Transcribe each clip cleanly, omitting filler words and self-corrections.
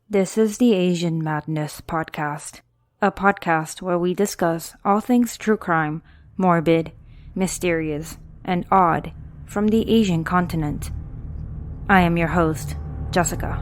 This is the Asian Madness Podcast, a podcast where we discuss all things true crime, morbid, mysterious, and odd from the Asian continent. I am your host, Jessica.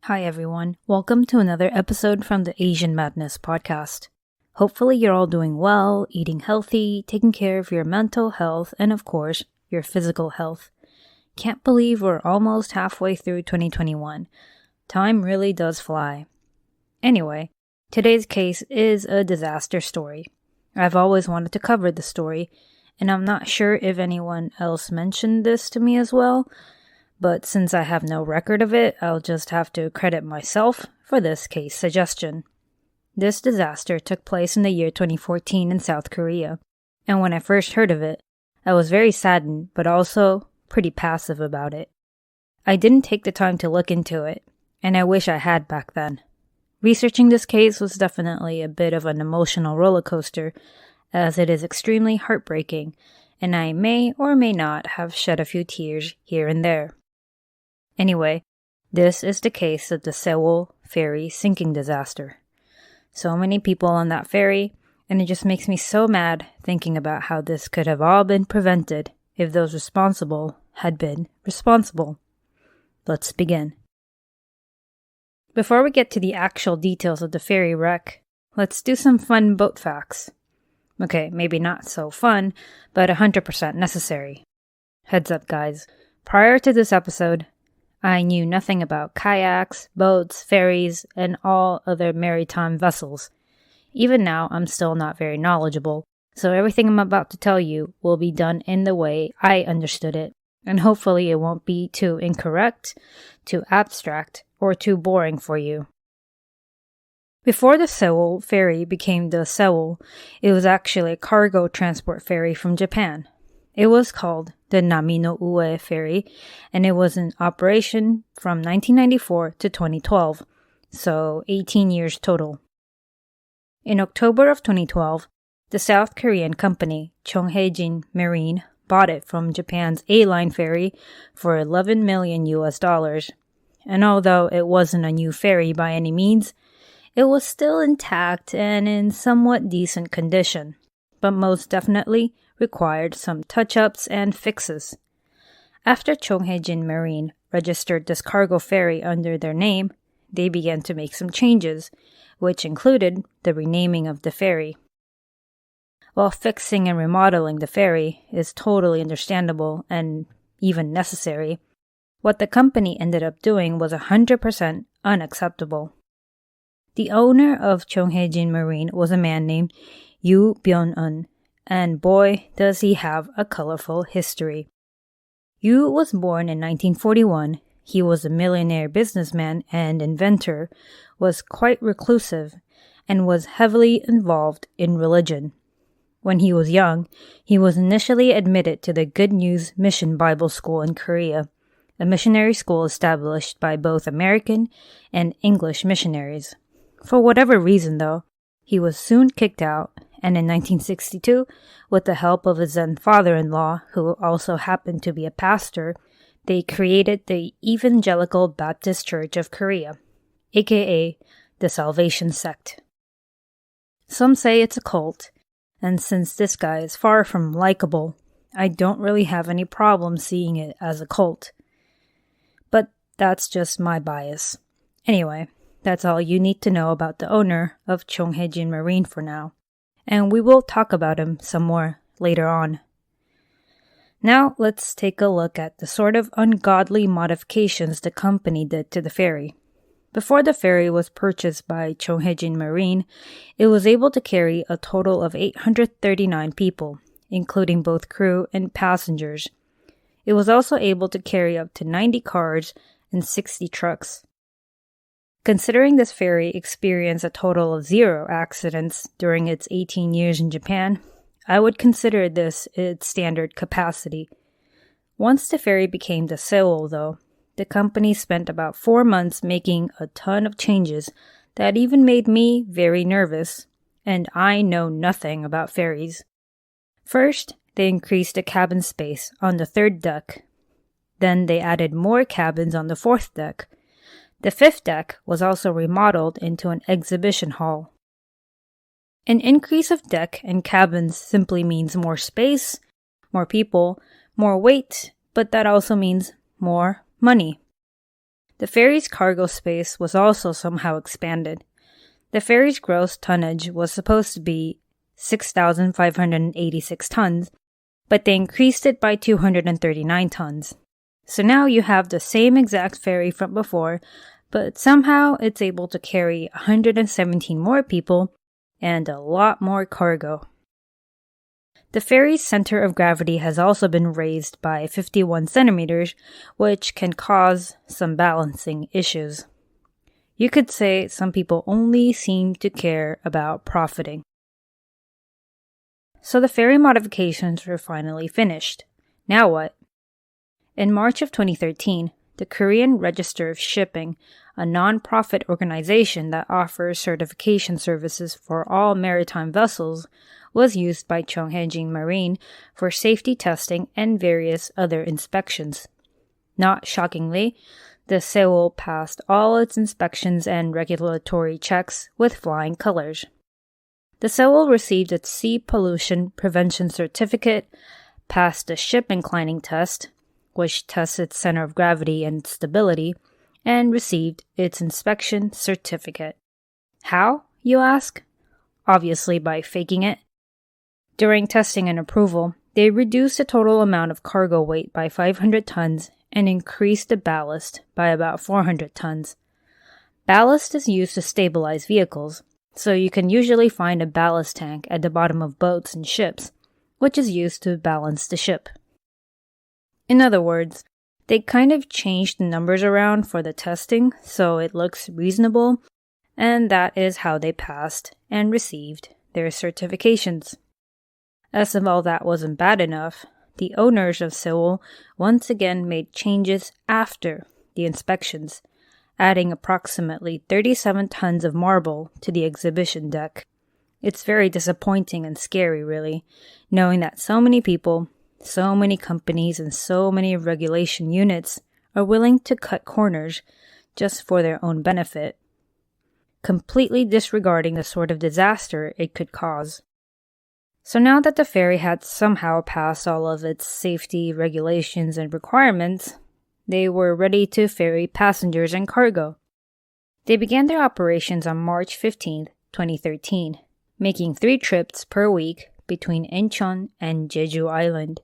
Hi everyone, welcome to another episode from the Asian Madness Podcast. Hopefully you're all doing well, eating healthy, taking care of your mental health, and of course, your physical health. Can't believe we're almost halfway through 2021. Time really does fly. Anyway, today's case is a disaster story. I've always wanted to cover the story, and I'm not sure if anyone else mentioned this to me as well, but since I have no record of it, I'll just have to credit myself for this case suggestion. This disaster took place in the year 2014 in South Korea, and when I first heard of it, I was very saddened, but also pretty passive about it. I didn't take the time to look into it, and I wish I had back then. Researching this case was definitely a bit of an emotional roller coaster, as it is extremely heartbreaking, and I may or may not have shed a few tears here and there. Anyway, this is the case of the Sewol Ferry sinking disaster. So many people on that ferry, and it just makes me so mad thinking about how this could have all been prevented if those responsible had been responsible. Let's begin. Before we get to the actual details of the ferry wreck, let's do some fun boat facts. Okay, maybe not so fun, but 100% necessary. Heads up, guys. Prior to this episode, I knew nothing about kayaks, boats, ferries, and all other maritime vessels. Even now, I'm still not very knowledgeable, so everything I'm about to tell you will be done in the way I understood it, and hopefully it won't be too incorrect, too abstract, or too boring for you. Before the Sewol Ferry became the Sewol, it was actually a cargo transport ferry from Japan. It was called the Nami-no-ue Ferry, and it was in operation from 1994 to 2012, so 18 years total. In October of 2012, the South Korean company Chonghaejin Marine bought it from Japan's A-Line ferry for $11 million US. And although it wasn't a new ferry by any means, it was still intact and in somewhat decent condition, but most definitely required some touch-ups and fixes. After Chonghaejin Marine registered this cargo ferry under their name, they began to make some changes, which included the renaming of the ferry. While fixing and remodeling the ferry is totally understandable and even necessary, what the company ended up doing was 100% unacceptable. The owner of Chonghaejin Marine was a man named Yoo Byun-un, and boy, does he have a colorful history. Yoo was born in 1941. He was a millionaire businessman and inventor, was quite reclusive, and was heavily involved in religion. When he was young, he was initially admitted to the Good News Mission Bible School in Korea, a missionary school established by both American and English missionaries. For whatever reason, though, he was soon kicked out, and in 1962, with the help of his then father-in-law, who also happened to be a pastor, they created the Evangelical Baptist Church of Korea, aka the Salvation Sect. Some say it's a cult, and since this guy is far from likable, I don't really have any problem seeing it as a cult. But that's just my bias. Anyway, that's all you need to know about the owner of Chonghaejin Marine for now, and we will talk about him some more later on. Now let's take a look at the sort of ungodly modifications the company did to the ferry. Before the ferry was purchased by Chonghaejin Marine, it was able to carry a total of 839 people, including both crew and passengers. It was also able to carry up to 90 cars and 60 trucks. Considering this ferry experienced a total of 0 accidents during its 18 years in Japan, I would consider this its standard capacity. Once the ferry became the Sewol, though, the company spent about 4 months making a ton of changes that even made me very nervous, and I know nothing about ferries. First, they increased the cabin space on the 3rd deck. Then they added more cabins on the 4th deck. The 5th deck was also remodeled into an exhibition hall. An increase of deck and cabins simply means more space, more people, more weight, but that also means more money. The ferry's cargo space was also somehow expanded. The ferry's gross tonnage was supposed to be 6,586 tons, but they increased it by 239 tons. So now you have the same exact ferry from before, but somehow it's able to carry 117 more people and a lot more cargo. The ferry's center of gravity has also been raised by 51 centimeters, which can cause some balancing issues. You could say some people only seem to care about profiting. So the ferry modifications were finally finished. Now what? In March of 2013, the Korean Register of Shipping, a non-profit organization that offers certification services for all maritime vessels, was used by Cheonghaejin Marine for safety testing and various other inspections. Not shockingly, the Sewol passed all its inspections and regulatory checks with flying colors. The Sewol received its Sea Pollution Prevention Certificate, passed the ship inclining test, which tests its center of gravity and stability, and received its inspection certificate. How, you ask? Obviously by faking it. During testing and approval, they reduced the total amount of cargo weight by 500 tons and increased the ballast by about 400 tons. Ballast is used to stabilize vehicles, so you can usually find a ballast tank at the bottom of boats and ships, which is used to balance the ship. In other words, they kind of changed the numbers around for the testing so it looks reasonable, and that is how they passed and received their certifications. As if all that wasn't bad enough, the owners of Sewol once again made changes after the inspections, adding approximately 37 tons of marble to the exhibition deck. It's very disappointing and scary, really, knowing that so many people, so many companies, and so many regulation units are willing to cut corners just for their own benefit, completely disregarding the sort of disaster it could cause. So now that the ferry had somehow passed all of its safety regulations and requirements, they were ready to ferry passengers and cargo. They began their operations on March 15, 2013, making 3 trips per week between Incheon and Jeju Island.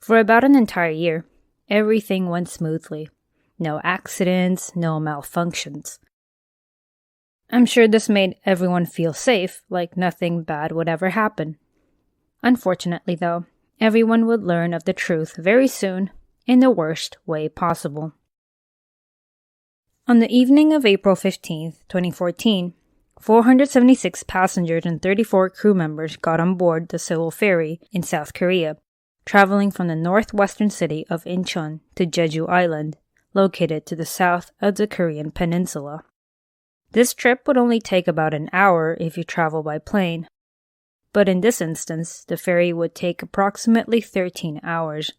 For about an entire year, everything went smoothly. No accidents, no malfunctions. I'm sure this made everyone feel safe, like nothing bad would ever happen. Unfortunately, though, everyone would learn of the truth very soon, in the worst way possible. On the evening of April 15, 2014, 476 passengers and 34 crew members got on board the Sewol Ferry in South Korea, traveling from the northwestern city of Incheon to Jeju Island, located to the south of the Korean peninsula. This trip would only take about an hour if you travel by plane, but in this instance, the ferry would take approximately 13 hours.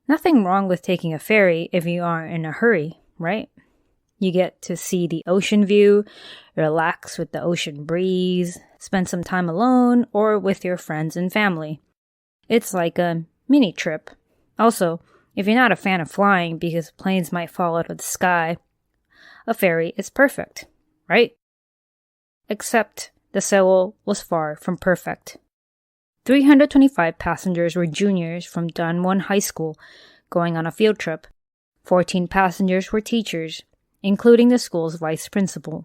Nothing wrong with taking a ferry if you aren't in a hurry, right? You get to see the ocean view, relax with the ocean breeze, spend some time alone or with your friends and family. It's like a mini trip. Also, if you're not a fan of flying because planes might fall out of the sky, a ferry is perfect, right? Except the Sewol was far from perfect. 325 passengers were juniors from Danwon High School going on a field trip. 14 passengers were teachers, including the school's vice principal.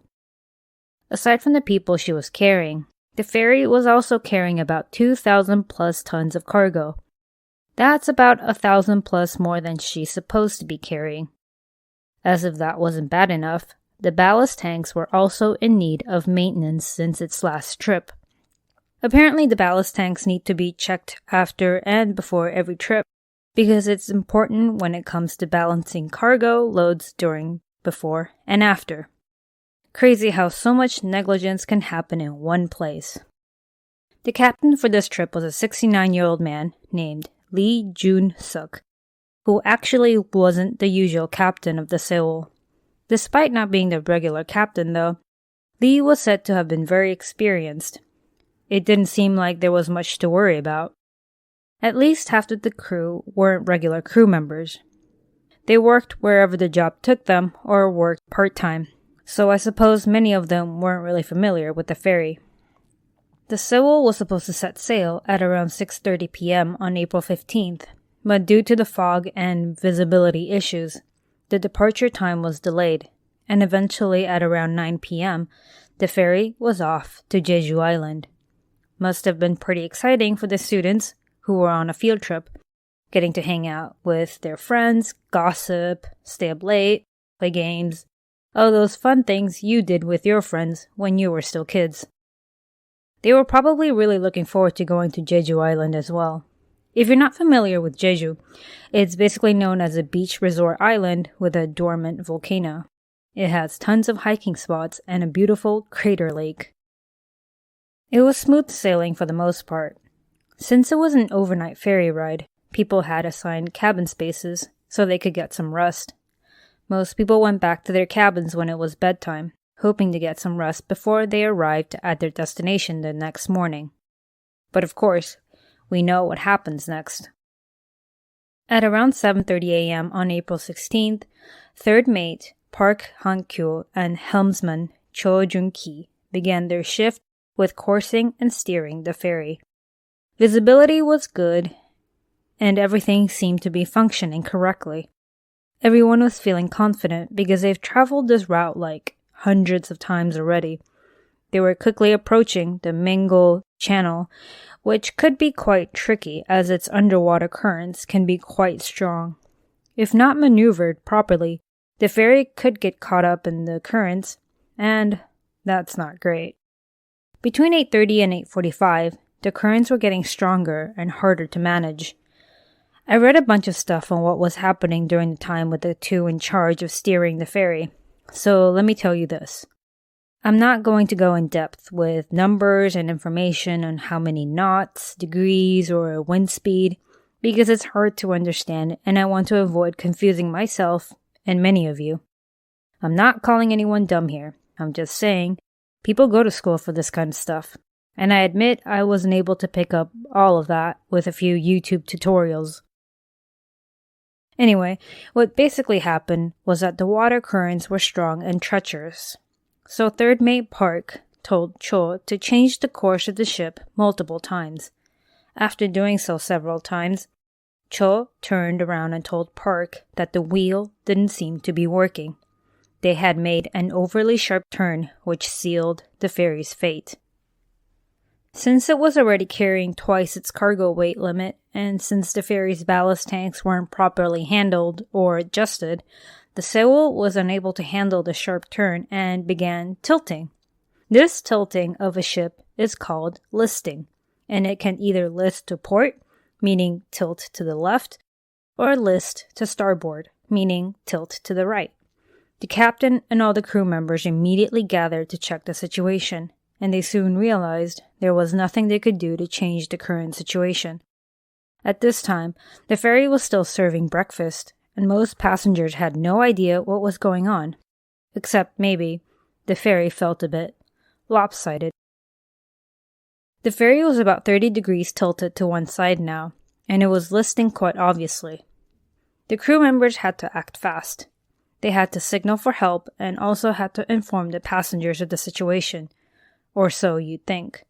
Aside from the people she was carrying, the ferry was also carrying about 2,000 plus tons of cargo. That's about 1,000 plus more than she's supposed to be carrying. As if that wasn't bad enough, the ballast tanks were also in need of maintenance since its last trip. Apparently, the ballast tanks need to be checked after and before every trip because it's important when it comes to balancing cargo loads during, before, and after. Crazy how so much negligence can happen in one place. The captain for this trip was a 69-year-old man named Lee Jun-suk, who actually wasn't the usual captain of the Sewol. Despite not being the regular captain, though, Lee was said to have been very experienced. It didn't seem like there was much to worry about. At least half of the crew weren't regular crew members. They worked wherever the job took them or worked part-time, so I suppose many of them weren't really familiar with the ferry. The Sewol was supposed to set sail at around 6:30 p.m. on April 15th, but due to the fog and visibility issues, the departure time was delayed, and eventually at around 9 p.m., the ferry was off to Jeju Island. Must have been pretty exciting for the students who were on a field trip, getting to hang out with their friends, gossip, stay up late, play games, all those fun things you did with your friends when you were still kids. They were probably really looking forward to going to Jeju Island as well. If you're not familiar with Jeju, it's basically known as a beach resort island with a dormant volcano. It has tons of hiking spots and a beautiful crater lake. It was smooth sailing for the most part. Since it was an overnight ferry ride, people had assigned cabin spaces so they could get some rest. Most people went back to their cabins when it was bedtime, hoping to get some rest before they arrived at their destination the next morning. But of course, we know what happens next. At around 7:30 a.m. on April 16th, third mate Park Han-kyo and helmsman Cho Jun-ki began their shift with coursing and steering the ferry. Visibility was good, and everything seemed to be functioning correctly. Everyone was feeling confident because they've traveled this route like hundreds of times already. They were quickly approaching the Mingo Channel, which could be quite tricky as its underwater currents can be quite strong. If not maneuvered properly, the ferry could get caught up in the currents, and that's not great. Between 8:30 and 8:45, the currents were getting stronger and harder to manage. I read a bunch of stuff on what was happening during the time with the two in charge of steering the ferry, so let me tell you this. I'm not going to go in depth with numbers and information on how many knots, degrees, or wind speed, because it's hard to understand and I want to avoid confusing myself and many of you. I'm not calling anyone dumb here. I'm just saying, people go to school for this kind of stuff. And I admit I wasn't able to pick up all of that with a few YouTube tutorials. Anyway, what basically happened was that the water currents were strong and treacherous. So third mate Park told Cho to change the course of the ship multiple times. After doing so several times, Cho turned around and told Park that the wheel didn't seem to be working. They had made an overly sharp turn which sealed the ferry's fate. Since it was already carrying twice its cargo weight limit, and since the ferry's ballast tanks weren't properly handled or adjusted, the Sewol was unable to handle the sharp turn and began tilting. This tilting of a ship is called listing, and it can either list to port, meaning tilt to the left, or list to starboard, meaning tilt to the right. The captain and all the crew members immediately gathered to check the situation, and they soon realized there was nothing they could do to change the current situation. At this time, the ferry was still serving breakfast, and most passengers had no idea what was going on, except maybe the ferry felt a bit lopsided. The ferry was about 30 degrees tilted to one side now, and it was listing quite obviously. The crew members had to act fast. They had to signal for help and also had to inform the passengers of the situation, or so you'd think.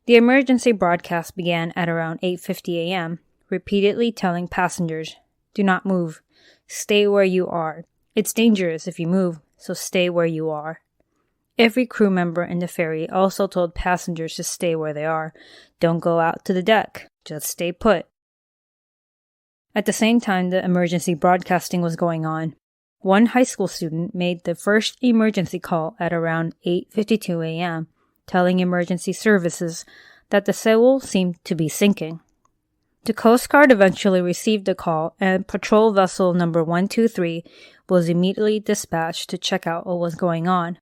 The emergency broadcast began at around 8:50 a.m., repeatedly telling passengers, "Do not move. Stay where you are. It's dangerous if you move, so stay where you are." Every crew member in the ferry also told passengers to stay where they are. Don't go out to the deck. Just stay put. At the same time the emergency broadcasting was going on, one high school student made the first emergency call at around 8:52 a.m., telling emergency services that the Sewol seemed to be sinking. The Coast Guard eventually received the call, and patrol vessel number 123 was immediately dispatched to check out what was going on.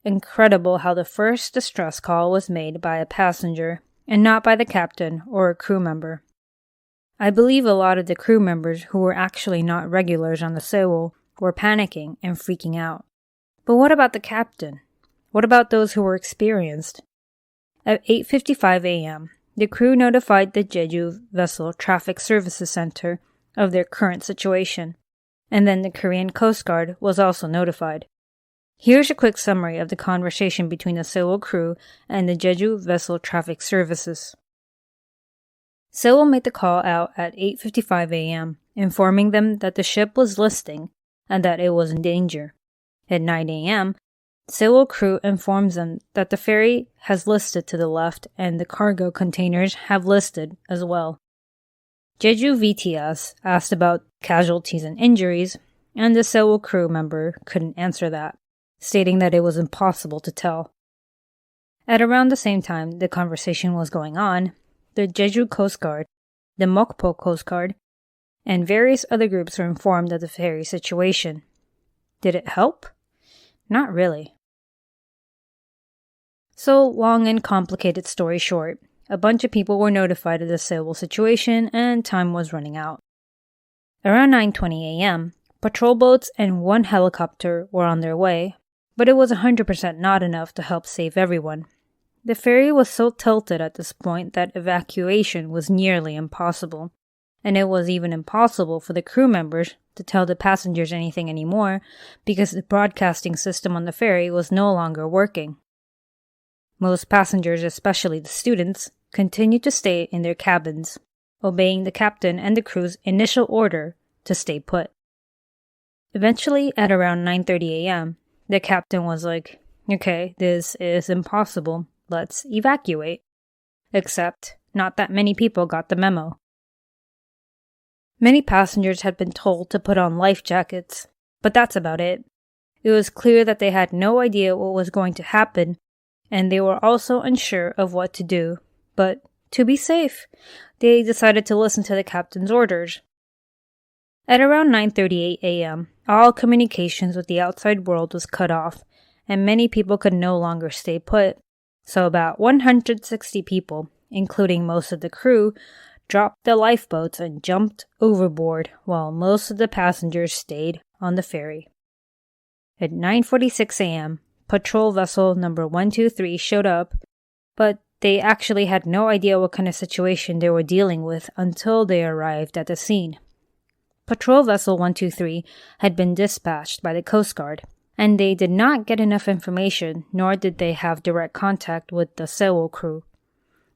Incredible how the first distress call was made by a passenger and not by the captain or a crew member. I believe a lot of the crew members who were actually not regulars on the Sewol were panicking and freaking out. But what about the captain? What about those who were experienced? At 8:55 a.m., the crew notified the Jeju Vessel Traffic Services Center of their current situation, and then the Korean Coast Guard was also notified. Here's a quick summary of the conversation between the Sewol crew and the Jeju Vessel Traffic Services. Sewol made the call out at 8:55 a.m., informing them that the ship was listing and that it was in danger. At 9 a.m., Sewol crew informs them that the ferry has listed to the left and the cargo containers have listed as well. Jeju VTS asked about casualties and injuries, and the Sewol crew member couldn't answer that, stating that it was impossible to tell. At around the same time the conversation was going on, the Jeju Coast Guard, the Mokpo Coast Guard, and various other groups were informed of the ferry situation. Did it help? Not really. So, long and complicated story short, a bunch of people were notified of the Sewol situation and time was running out. Around 9:20 a.m., patrol boats and one helicopter were on their way, but it was 100% not enough to help save everyone. The ferry was so tilted at this point that evacuation was nearly impossible, and it was even impossible for the crew members to tell the passengers anything anymore because the broadcasting system on the ferry was no longer working. Most passengers, especially the students, continued to stay in their cabins, obeying the captain and the crew's initial order to stay put. Eventually, at around 9:30 a.m., the captain was like, "Okay, this is impossible. Let's evacuate." Except, not that many people got the memo. Many passengers had been told to put on life jackets, but that's about it. It was clear that they had no idea what was going to happen, and they were also unsure of what to do. But to be safe, they decided to listen to the captain's orders. At around 9:38 a.m., all communications with the outside world was cut off, and many people could no longer stay put. So about 160 people, including most of the crew, dropped the lifeboats and jumped overboard while most of the passengers stayed on the ferry. At 9:46 a.m., patrol vessel number 123 showed up, but they actually had no idea what kind of situation they were dealing with until they arrived at the scene. Patrol vessel 123 had been dispatched by the Coast Guard, and they did not get enough information, nor did they have direct contact with the Sewol crew.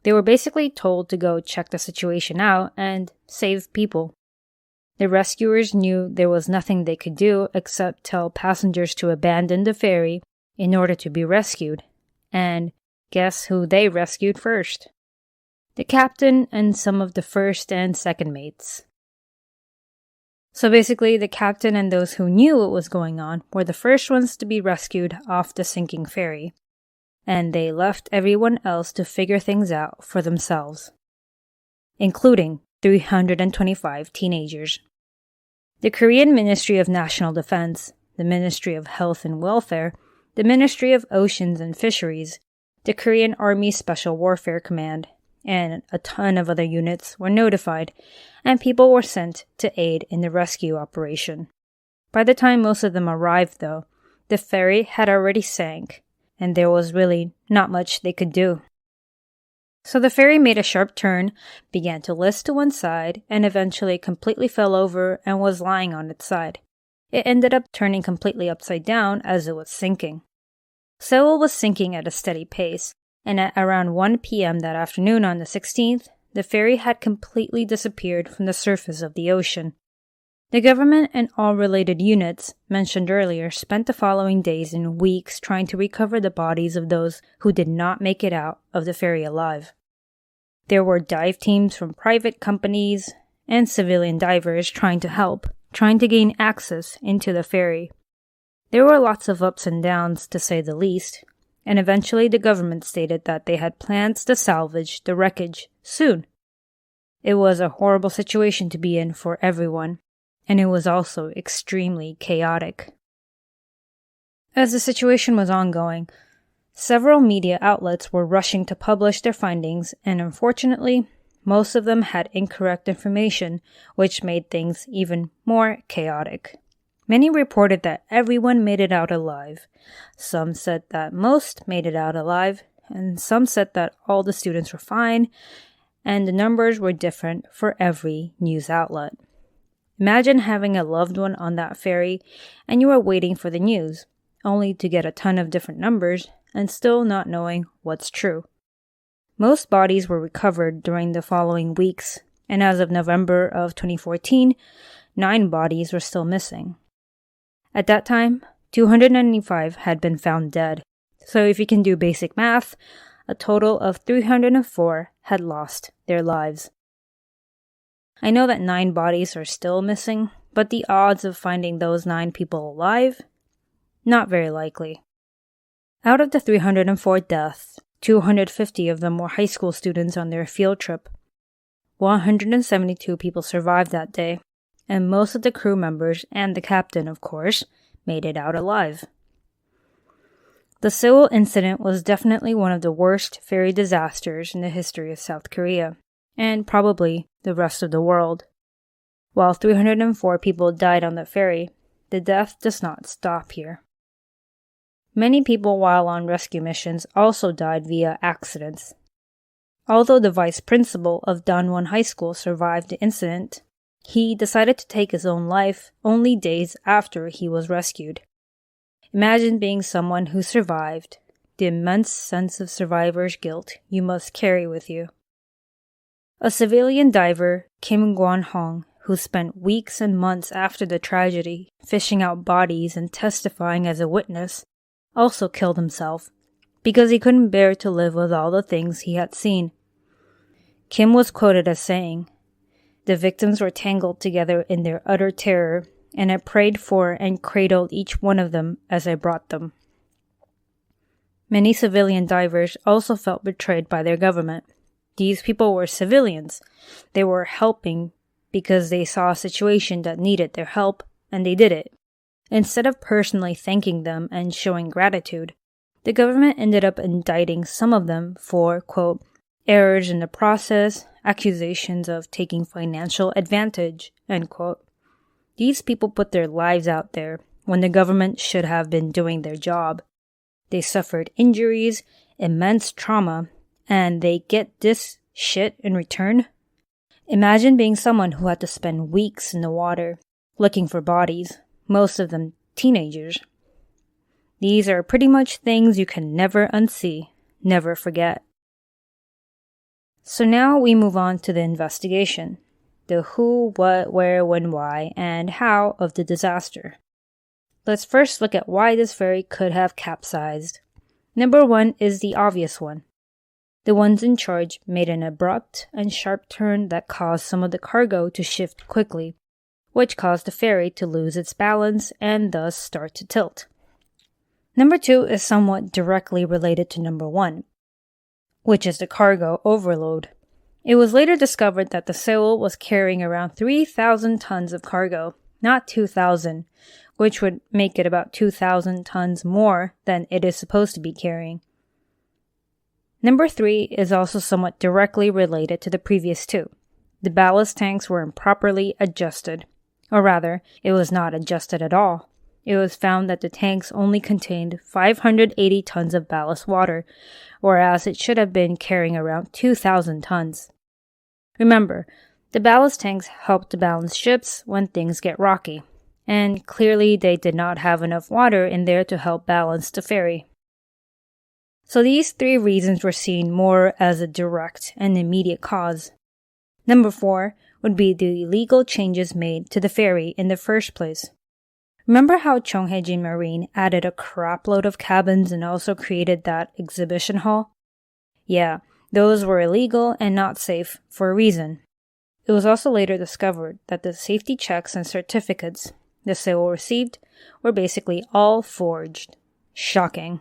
They were basically told to go check the situation out and save people. The rescuers knew there was nothing they could do except tell passengers to abandon the ferry in order to be rescued. And guess who they rescued first? The captain and some of the first and second mates. So basically, the captain and those who knew what was going on were the first ones to be rescued off the sinking ferry, and they left everyone else to figure things out for themselves, including 325 teenagers. The Korean Ministry of National Defense, the Ministry of Health and Welfare, the Ministry of Oceans and Fisheries, the Korean Army Special Warfare Command, and a ton of other units were notified, and people were sent to aid in the rescue operation. By the time most of them arrived, though, the ferry had already sank, and there was really not much they could do. So the ferry made a sharp turn, began to list to one side, and eventually completely fell over and was lying on its side. It ended up turning completely upside down as it was sinking. Sewol was sinking at a steady pace, and at around 1 p.m. that afternoon on the 16th, the ferry had completely disappeared from the surface of the ocean. The government and all related units mentioned earlier spent the following days and weeks trying to recover the bodies of those who did not make it out of the ferry alive. There were dive teams from private companies and civilian divers trying to help, trying to gain access into the ferry. There were lots of ups and downs, to say the least, and eventually the government stated that they had plans to salvage the wreckage soon. It was a horrible situation to be in for everyone, and it was also extremely chaotic. As the situation was ongoing, several media outlets were rushing to publish their findings, and unfortunately, most of them had incorrect information, which made things even more chaotic. Many reported that everyone made it out alive. Some said that most made it out alive, and some said that all the students were fine, and the numbers were different for every news outlet. Imagine having a loved one on that ferry, and you are waiting for the news, only to get a ton of different numbers, and still not knowing what's true. Most bodies were recovered during the following weeks, and as of November of 2014, 9 bodies were still missing. At that time, 295 had been found dead, so if you can do basic math, a total of 304 had lost their lives. I know that 9 bodies are still missing, but the odds of finding those 9 people alive? Not very likely. Out of the 304 deaths, 250 of them were high school students on their field trip. 172 people survived that day, and most of the crew members and the captain, of course, made it out alive. The Sewol incident was definitely one of the worst ferry disasters in the history of South Korea, and probably the rest of the world. While 304 people died on the ferry, the death does not stop here. Many people while on rescue missions also died via accidents. Although the vice principal of Danwon High School survived the incident, he decided to take his own life only days after he was rescued. Imagine being someone who survived, the immense sense of survivor's guilt you must carry with you. A civilian diver, Kim Gwon-hong, who spent weeks and months after the tragedy fishing out bodies and testifying as a witness, also killed himself because he couldn't bear to live with all the things he had seen. Kim was quoted as saying, "The victims were tangled together in their utter terror, and I prayed for and cradled each one of them as I brought them." Many civilian divers also felt betrayed by their government. These people were civilians. They were helping because they saw a situation that needed their help, and they did it. Instead of personally thanking them and showing gratitude, the government ended up indicting some of them for, quote, errors in the process, accusations of taking financial advantage, end quote. These people put their lives out there when the government should have been doing their job. They suffered injuries, immense trauma, and they get this shit in return? Imagine being someone who had to spend weeks in the water looking for bodies, most of them teenagers. These are pretty much things you can never unsee, never forget. So now we move on to the investigation. The who, what, where, when, why, and how of the disaster. Let's first look at why this ferry could have capsized. Number 1 is the obvious one. The ones in charge made an abrupt and sharp turn that caused some of the cargo to shift quickly, which caused the ferry to lose its balance and thus start to tilt. Number 2 is somewhat directly related to number 1, which is the cargo overload. It was later discovered that the Sewol was carrying around 3,000 tons of cargo, not 2,000, which would make it about 2,000 tons more than it is supposed to be carrying. Number 3 is also somewhat directly related to the previous 2. The ballast tanks were improperly adjusted. Or rather, it was not adjusted at all. It was found that the tanks only contained 580 tons of ballast water, whereas it should have been carrying around 2,000 tons. Remember, the ballast tanks help to balance ships when things get rocky, and clearly they did not have enough water in there to help balance the ferry. So these 3 reasons were seen more as a direct and immediate cause. Number 4 would be the illegal changes made to the ferry in the first place. Remember how Chonghejin Marine added a crapload of cabins and also created that exhibition hall? Yeah, those were illegal and not safe for a reason. It was also later discovered that the safety checks and certificates the Sewol received were basically all forged. Shocking.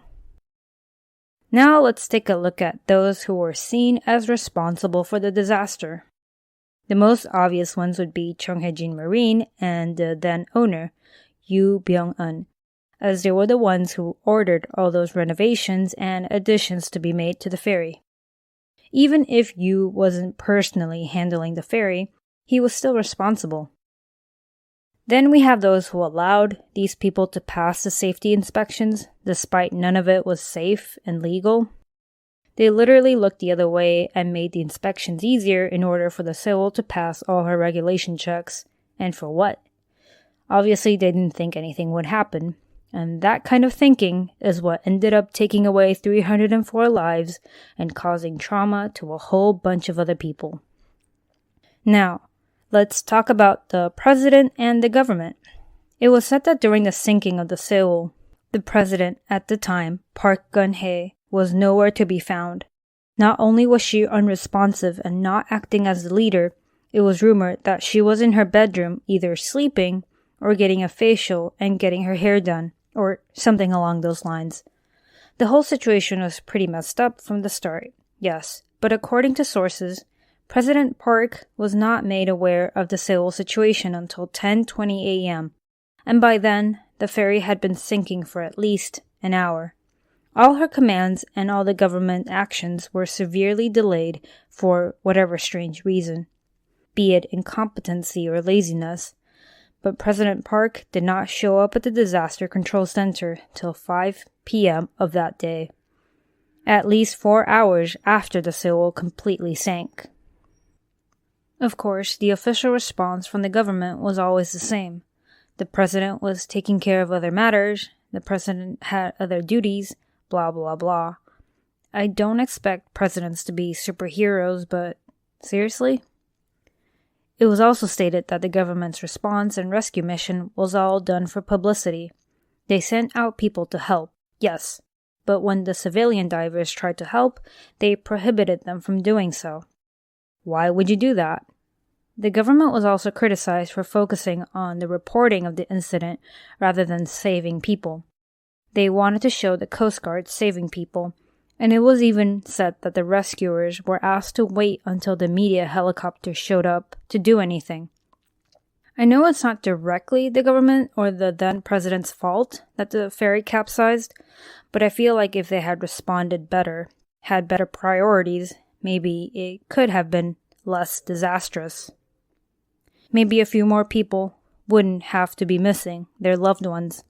Now let's take a look at those who were seen as responsible for the disaster. The most obvious ones would be Cheonghaejin Marine and the then owner, Yoo Byung-eun, as they were the ones who ordered all those renovations and additions to be made to the ferry. Even if Yoo wasn't personally handling the ferry, he was still responsible. Then we have those who allowed these people to pass the safety inspections despite none of it was safe and legal. They literally looked the other way and made the inspections easier in order for the Sewol to pass all her regulation checks. And for what? Obviously, they didn't think anything would happen. And that kind of thinking is what ended up taking away 304 lives and causing trauma to a whole bunch of other people. Now, let's talk about the president and the government. It was said that during the sinking of the Sewol, the president at the time, Park Geun-hye, was nowhere to be found. Not only was she unresponsive and not acting as the leader, it was rumored that she was in her bedroom either sleeping or getting a facial and getting her hair done, or something along those lines. The whole situation was pretty messed up from the start, yes, but according to sources, President Park was not made aware of the Sewol situation until 10:20 a.m., and by then, the ferry had been sinking for at least an hour. All her commands and all the government actions were severely delayed for whatever strange reason, be it incompetency or laziness, but President Park did not show up at the Disaster Control Center till 5 p.m. of that day, at least 4 hours after the Sewol completely sank. Of course, the official response from the government was always the same. The president was taking care of other matters, the president had other duties, blah blah blah. I don't expect presidents to be superheroes, but seriously? It was also stated that the government's response and rescue mission was all done for publicity. They sent out people to help, yes, but when the civilian divers tried to help, they prohibited them from doing so. Why would you do that? The government was also criticized for focusing on the reporting of the incident rather than saving people. They wanted to show the Coast Guard saving people, and it was even said that the rescuers were asked to wait until the media helicopter showed up to do anything. I know it's not directly the government or the then president's fault that the ferry capsized, but I feel like if they had responded better, had better priorities, maybe it could have been less disastrous. Maybe a few more people wouldn't have to be missing their loved ones.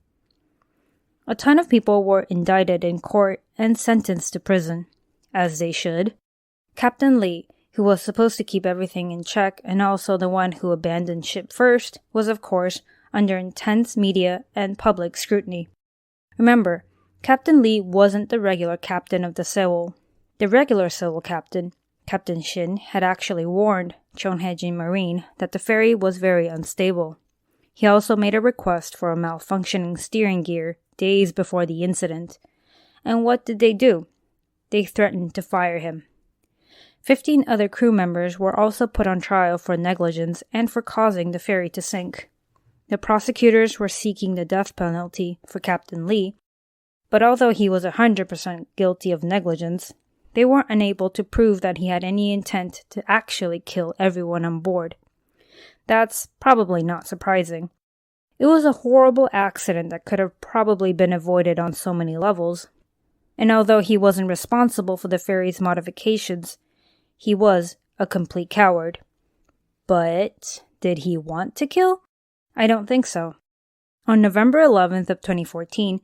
A ton of people were indicted in court and sentenced to prison, as they should. Captain Lee, who was supposed to keep everything in check and also the one who abandoned ship first, was of course under intense media and public scrutiny. Remember, Captain Lee wasn't the regular captain of the Sewol. The regular Sewol captain, Captain Shin, had actually warned Cheonghaejin Marine that the ferry was very unstable. He also made a request for a malfunctioning steering gear days before the incident. And what did they do? They threatened to fire him. 15 other crew members were also put on trial for negligence and for causing the ferry to sink. The prosecutors were seeking the death penalty for Captain Lee, but although he was 100% guilty of negligence, they were unable to prove that he had any intent to actually kill everyone on board. That's probably not surprising. It was a horrible accident that could have probably been avoided on so many levels. And although he wasn't responsible for the ferry's modifications, he was a complete coward. But did he want to kill? I don't think so. On November 11th of 2014,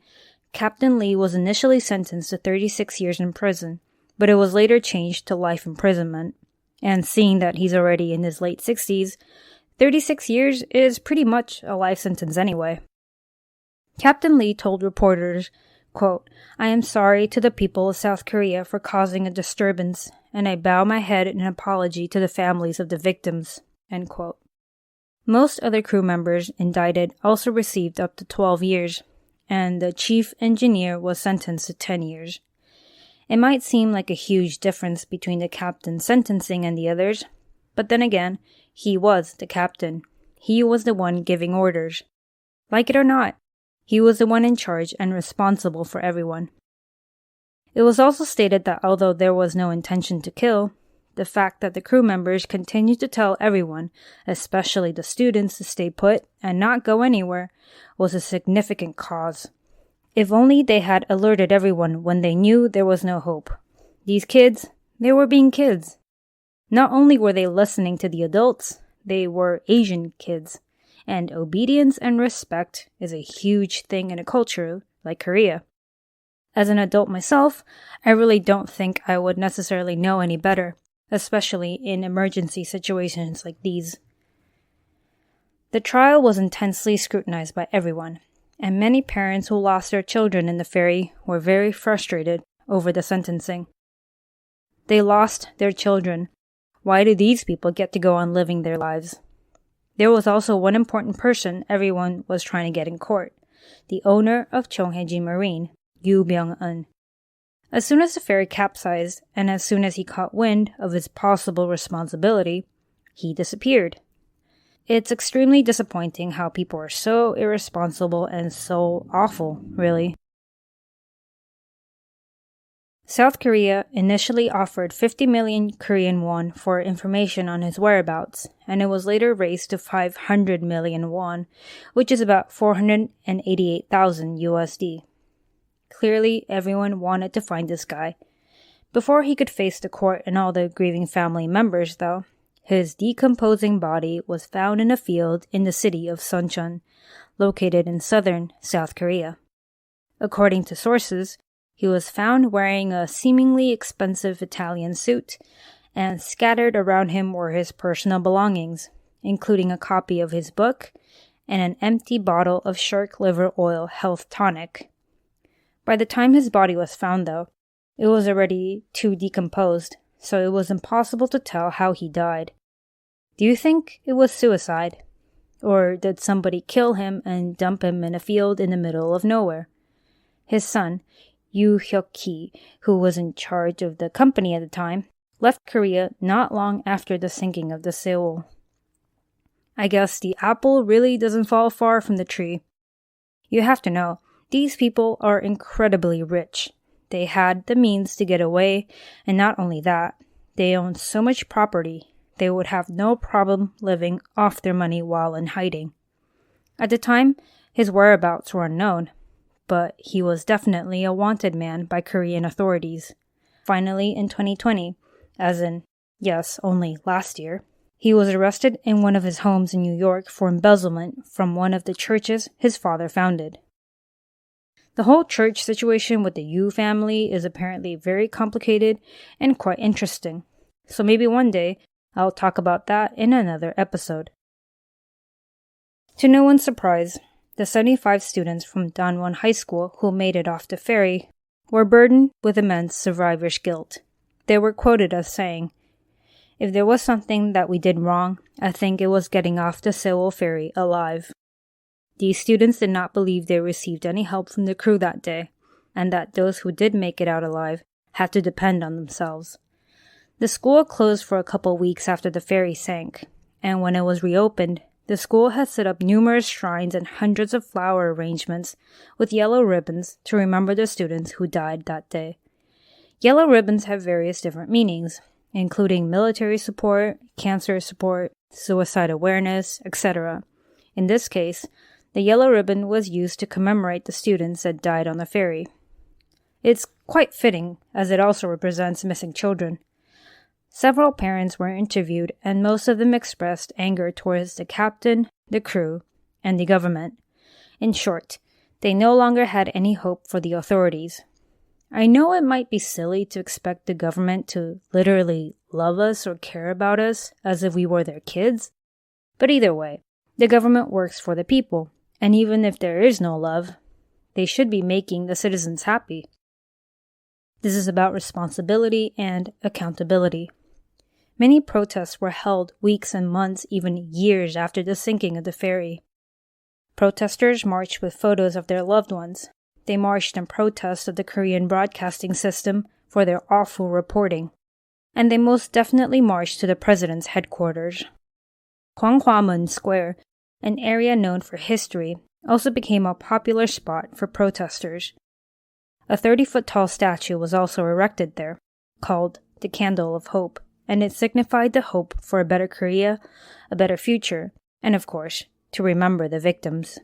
Captain Lee was initially sentenced to 36 years in prison, but it was later changed to life imprisonment. And seeing that he's already in his late 60s, 36 years is pretty much a life sentence anyway. Captain Lee told reporters, quote, "I am sorry to the people of South Korea for causing a disturbance, and I bow my head in apology to the families of the victims." End quote. Most other crew members indicted also received up to 12 years, and the chief engineer was sentenced to 10 years. It might seem like a huge difference between the captain's sentencing and the others, but then again, He was the captain. He was the one giving orders. Like it or not, he was the one in charge and responsible for everyone. It was also stated that although there was no intention to kill, the fact that the crew members continued to tell everyone, especially the students, to stay put and not go anywhere was a significant cause. If only they had alerted everyone when they knew there was no hope. These kids, they were being kids. Not only were they listening to the adults, they were Asian kids. And obedience and respect is a huge thing in a culture like Korea. As an adult myself, I really don't think I would necessarily know any better, especially in emergency situations like these. The trial was intensely scrutinized by everyone, and many parents who lost their children in the ferry were very frustrated over the sentencing. They lost their children. Why do these people get to go on living their lives? There was also one important person everyone was trying to get in court, the owner of Chonghaeji Marine, Yoo Byung-eun. As soon as the ferry capsized, and as soon as he caught wind of his possible responsibility, he disappeared. It's extremely disappointing how people are so irresponsible and so awful, really. South Korea initially offered 50 million Korean won for information on his whereabouts, and it was later raised to 500 million won, which is about 488,000 USD. Clearly, everyone wanted to find this guy. Before he could face the court and all the grieving family members, though, his decomposing body was found in a field in the city of Suncheon, located in southern South Korea. According to sources, he was found wearing a seemingly expensive Italian suit, and scattered around him were his personal belongings, including a copy of his book and an empty bottle of shark liver oil health tonic. By the time his body was found, though, it was already too decomposed, so it was impossible to tell how he died. Do you think it was suicide? Or did somebody kill him and dump him in a field in the middle of nowhere? His son, Yoo Hyuk-hee, who was in charge of the company at the time, left Korea not long after the sinking of the Sewol. I guess the apple really doesn't fall far from the tree. You have to know, these people are incredibly rich. They had the means to get away, and not only that, they owned so much property, they would have no problem living off their money while in hiding. At the time, his whereabouts were unknown, but he was definitely a wanted man by Korean authorities. Finally, in 2020, as in, yes, only last year, he was arrested in one of his homes in New York for embezzlement from one of the churches his father founded. The whole church situation with the Yoo family is apparently very complicated and quite interesting, so maybe one day I'll talk about that in another episode. To no one's surprise, the 75 students from Danwon High School who made it off the ferry were burdened with immense survivor's guilt. They were quoted as saying, "If there was something that we did wrong, I think it was getting off the Sewol Ferry alive." These students did not believe they received any help from the crew that day, and that those who did make it out alive had to depend on themselves. The school closed for a couple weeks after the ferry sank, and when it was reopened, the school had set up numerous shrines and hundreds of flower arrangements with yellow ribbons to remember the students who died that day. Yellow ribbons have various different meanings, including military support, cancer support, suicide awareness, etc. In this case, the yellow ribbon was used to commemorate the students that died on the ferry. It's quite fitting, as it also represents missing children. Several parents were interviewed, and most of them expressed anger towards the captain, the crew, and the government. In short, they no longer had any hope for the authorities. I know it might be silly to expect the government to literally love us or care about us as if we were their kids, but either way, the government works for the people, and even if there is no love, they should be making the citizens happy. This is about responsibility and accountability. Many protests were held weeks and months, even years after the sinking of the ferry. Protesters marched with photos of their loved ones. They marched in protest of the Korean broadcasting system for their awful reporting. And they most definitely marched to the president's headquarters. Gwanghwamun Square, an area known for history, also became a popular spot for protesters. A 30-foot-tall statue was also erected there, called the Candle of Hope, and it signified the hope for a better Korea, a better future, and of course, to remember the victims.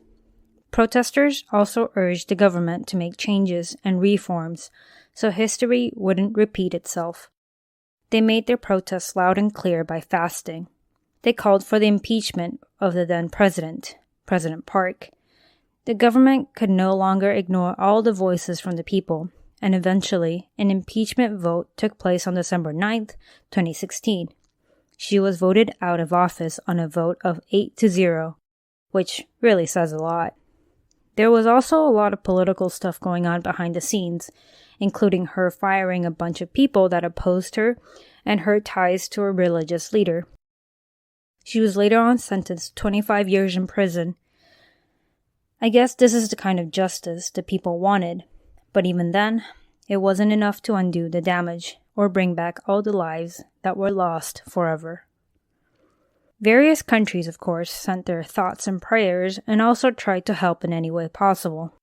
Protesters also urged the government to make changes and reforms so history wouldn't repeat itself. They made their protests loud and clear by fasting. They called for the impeachment of the then president, President Park. The government could no longer ignore all the voices from the people, and eventually an impeachment vote took place on December 9th, 2016. She was voted out of office on a vote of 8-0, which really says a lot. There was also a lot of political stuff going on behind the scenes, including her firing a bunch of people that opposed her and her ties to a religious leader. She was later on sentenced to 25 years in prison. I guess this is the kind of justice the people wanted, but even then, it wasn't enough to undo the damage or bring back all the lives that were lost forever. Various countries, of course, sent their thoughts and prayers and also tried to help in any way possible.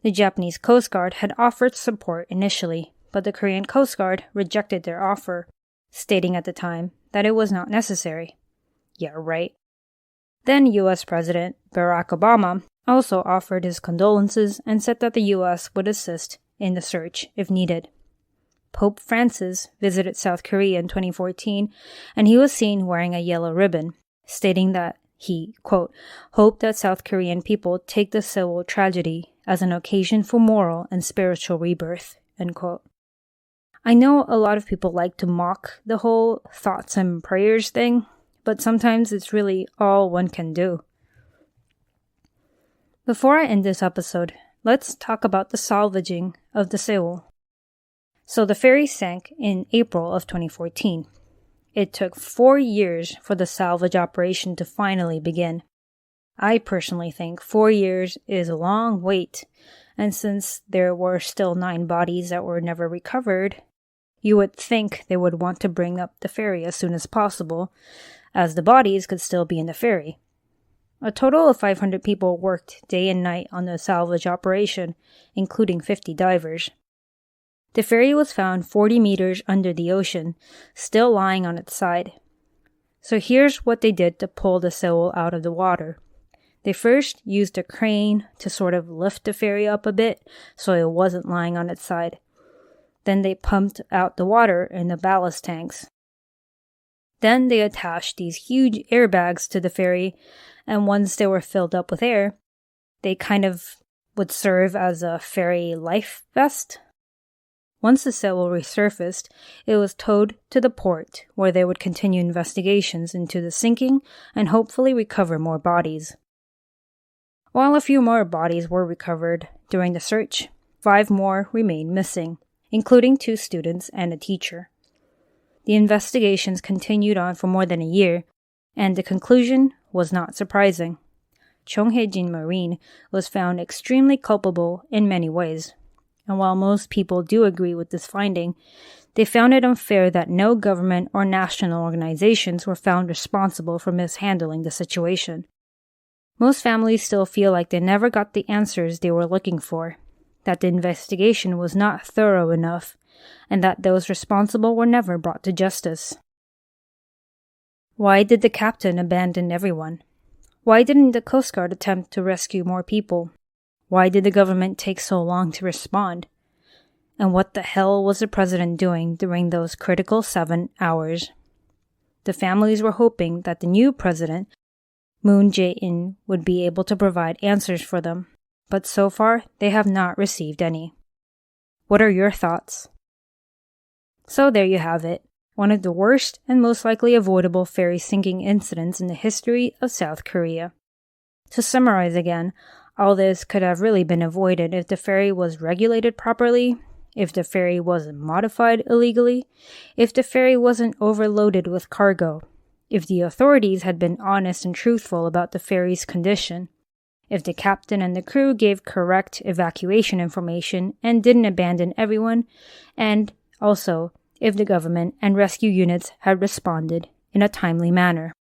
The Japanese Coast Guard had offered support initially, but the Korean Coast Guard rejected their offer, stating at the time that it was not necessary. Yeah, right. Then U.S. President Barack Obama also offered his condolences and said that the U.S. would assist in the search if needed. Pope Francis visited South Korea in 2014, and he was seen wearing a yellow ribbon, stating that he, quote, hoped that South Korean people take the Sewol tragedy as an occasion for moral and spiritual rebirth, end quote. I know a lot of people like to mock the whole thoughts and prayers thing, but sometimes it's really all one can do. Before I end this episode, let's talk about the salvaging of the Sewol. So the ferry sank in April of 2014. It took 4 years for the salvage operation to finally begin. I personally think 4 years is a long wait, and since there were still 9 bodies that were never recovered, you would think they would want to bring up the ferry as soon as possible, as the bodies could still be in the ferry. A total of 500 people worked day and night on the salvage operation, including 50 divers. The ferry was found 40 meters under the ocean, still lying on its side. So here's what they did to pull the Sewol out of the water. They first used a crane to sort of lift the ferry up a bit so it wasn't lying on its side. Then they pumped out the water in the ballast tanks. Then they attached these huge airbags to the ferry, and once they were filled up with air, they kind of would serve as a ferry life vest. Once the Sewol resurfaced, it was towed to the port where they would continue investigations into the sinking and hopefully recover more bodies. While a few more bodies were recovered during the search, 5 more remained missing, including 2 students and a teacher. The investigations continued on for more than a year, and the conclusion was not surprising. Chonghejin Marine was found extremely culpable in many ways. And while most people do agree with this finding, they found it unfair that no government or national organizations were found responsible for mishandling the situation. Most families still feel like they never got the answers they were looking for, that the investigation was not thorough enough, and that those responsible were never brought to justice. Why did the captain abandon everyone? Why didn't the Coast Guard attempt to rescue more people? Why did the government take so long to respond? And what the hell was the president doing during those critical 7 hours? The families were hoping that the new president, Moon Jae-in, would be able to provide answers for them, but so far they have not received any. What are your thoughts? So there you have it, one of the worst and most likely avoidable ferry sinking incidents in the history of South Korea. To summarize again, all this could have really been avoided if the ferry was regulated properly, if the ferry wasn't modified illegally, if the ferry wasn't overloaded with cargo, if the authorities had been honest and truthful about the ferry's condition, if the captain and the crew gave correct evacuation information and didn't abandon everyone, and also if the government and rescue units had responded in a timely manner.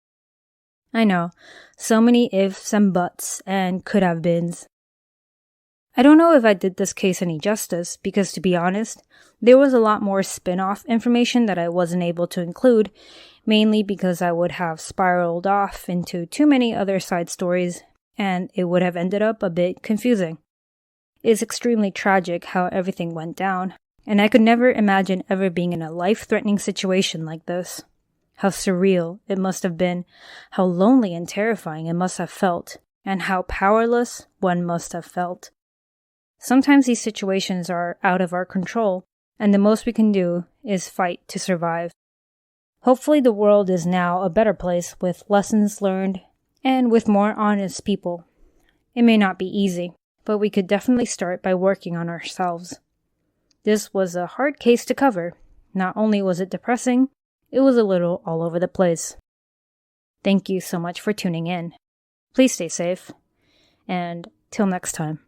I know, so many ifs and buts and could have beens. I don't know if I did this case any justice because, to be honest, there was a lot more spin-off information that I wasn't able to include, mainly because I would have spiraled off into too many other side stories and it would have ended up a bit confusing. It's extremely tragic how everything went down, and I could never imagine ever being in a life-threatening situation like this. How surreal it must have been, how lonely and terrifying it must have felt, and how powerless one must have felt. Sometimes these situations are out of our control, and the most we can do is fight to survive. Hopefully the world is now a better place with lessons learned and with more honest people. It may not be easy, but we could definitely start by working on ourselves. This was a hard case to cover. Not only was it depressing, it was a little all over the place. Thank you so much for tuning in. Please stay safe, and till next time.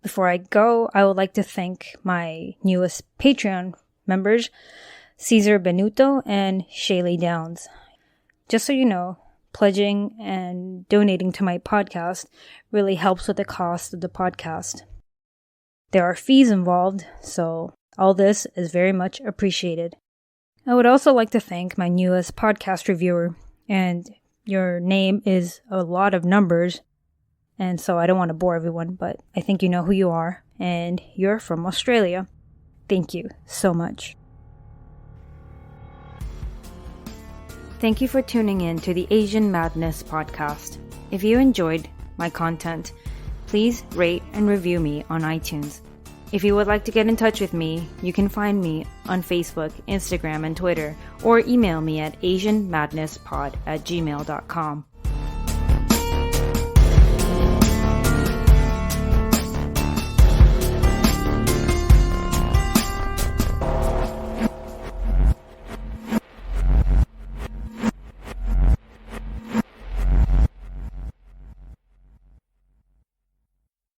Before I go, I would like to thank my newest Patreon members, Cesar Benuto and Shaylee Downs. Just so you know, pledging and donating to my podcast really helps with the cost of the podcast. There are fees involved, so all this is very much appreciated. I would also like to thank my newest podcast reviewer, and your name is a lot of numbers, and so I don't want to bore everyone, but I think you know who you are, and you're from Australia. Thank you so much. Thank you for tuning in to the Asian Madness podcast. If you enjoyed my content, please rate and review me on iTunes. If you would like to get in touch with me, you can find me on Facebook, Instagram, and Twitter, or email me at asianmadnesspod@gmail.com.